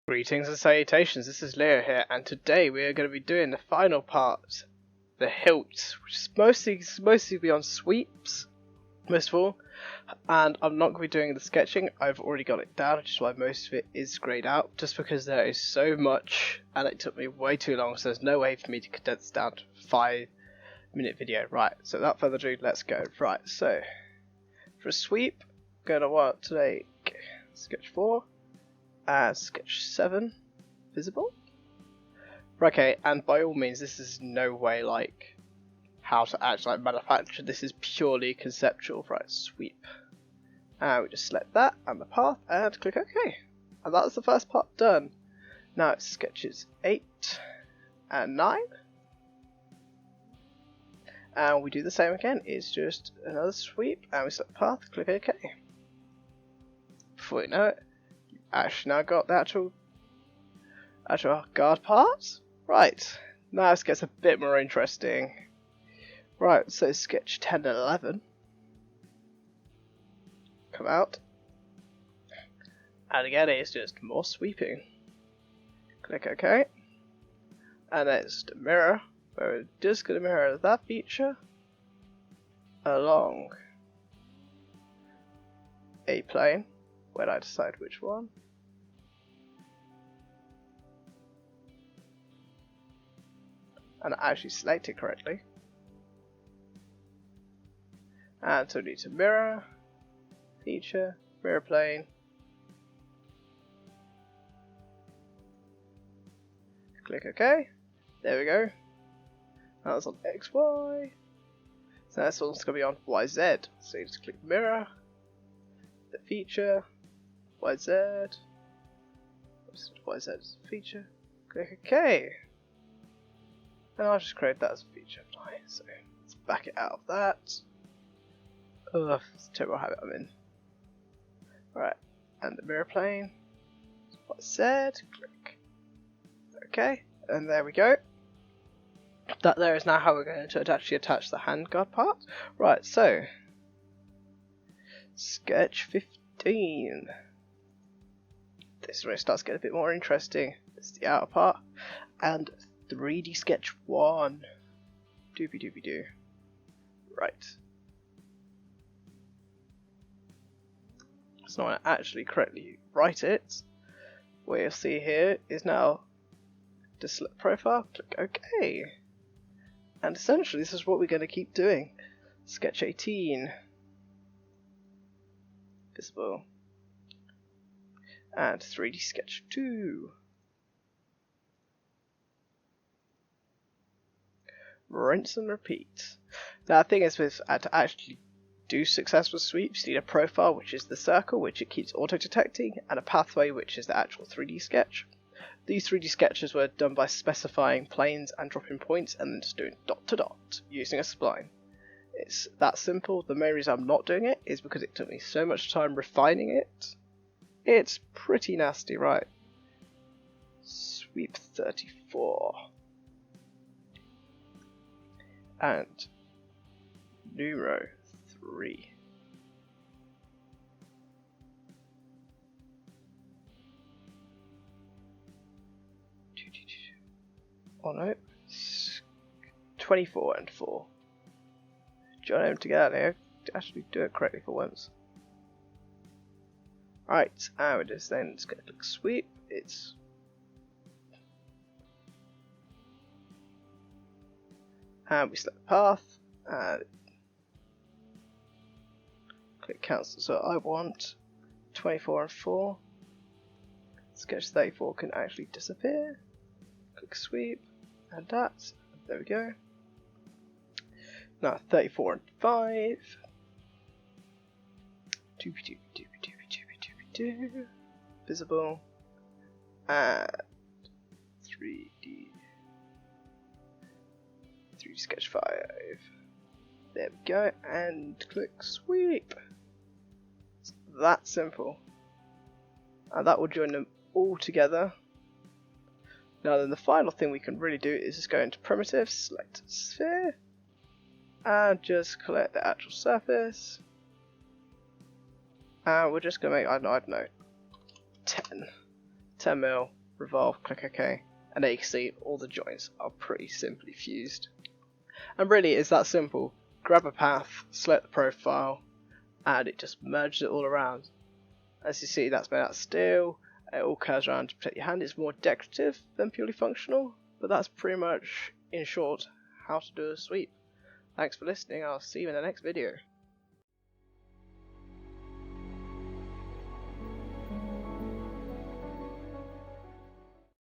Greetings and salutations, this is Leo here, and today we are going to be doing the final part, the hilt, which is mostly be on sweeps, most of all, and I'm not going to be doing the sketching. I've already got it down, which is why most of it is grayed out, just because there is so much, and it took me way too long, so there's no way for me to condense down to a 5-minute video. Right, so without further ado, let's go. Right, so, for a sweep, I'm going to want to take sketch 4, sketch 7 visible. Okay, and by all means, this is no way like how to actually manufacture. This is purely conceptual. Right, sweep. And we just select that and the path and click OK. And that's the first part done. Now it's sketches 8 and 9. And we do the same again. It's just another sweep and we select path, click OK. Before you know it, actually now got the actual guard parts. Right, now this gets a bit more interesting. Right, so sketch 10 and 11 come out, and again it's just more sweeping. Click OK, and then it's the mirror, where we're just going to mirror that feature along a plane. When I decide which one. And I actually select it correctly. And so we need to mirror, feature, mirror plane. Click OK. There we go. Now it's on XY. So this one's going to be on YZ. So you just click mirror, the feature, YZ, YZ is a feature, click OK, and I'll just create that as a feature. So let's back it out of that. Ugh, it's a terrible habit I'm in. Right, and the mirror plane, YZ, click OK, and there we go. That there is now how we're going to actually attach the handguard part. Right, so sketch 15. This is where it starts getting a bit more interesting. It's the outer part. And 3D sketch 1. Doobie doobie doo. Right. So now I actually correctly write it. What you'll see here is now to select profile, click OK. And essentially this is what we're going to keep doing. Sketch 18. Visible. And 3D sketch 2. Rinse and repeat. Now the thing is with to actually do successful sweeps you need a profile, which is the circle, which it keeps auto detecting, and a pathway, which is the actual 3D sketch. These 3D sketches were done by specifying planes and dropping points and then just doing dot to dot using a spline. It's that simple. The main reason I'm not doing it is because it took me so much time refining it. It's pretty nasty, right? Sweep 34. And numero 3. Oh no. 24 and 4. Join them together. Actually do it correctly for once. Right, and we're just then just going to click sweep. It's and we select the path and click cancel. So I want 24 and 4. Sketch 34 can actually disappear. Click sweep and that. There we go. Now 34 and 5. Visible. And 3D sketch 5. There we go. And click sweep. It's that simple. And that will join them all together. Now then the final thing we can really do is just go into primitive, select sphere, and just collect the actual surface. And we're just going to make, I don't know, 10. 10mm, revolve, click OK, and there you can see all the joints are pretty simply fused. And really it's that simple. Grab a path, select the profile, and it just merges it all around. As you see, that's made out of steel. It all curves around to protect your hand. It's more decorative than purely functional, but that's pretty much, in short, how to do a sweep. Thanks for listening. I'll see you in the next video.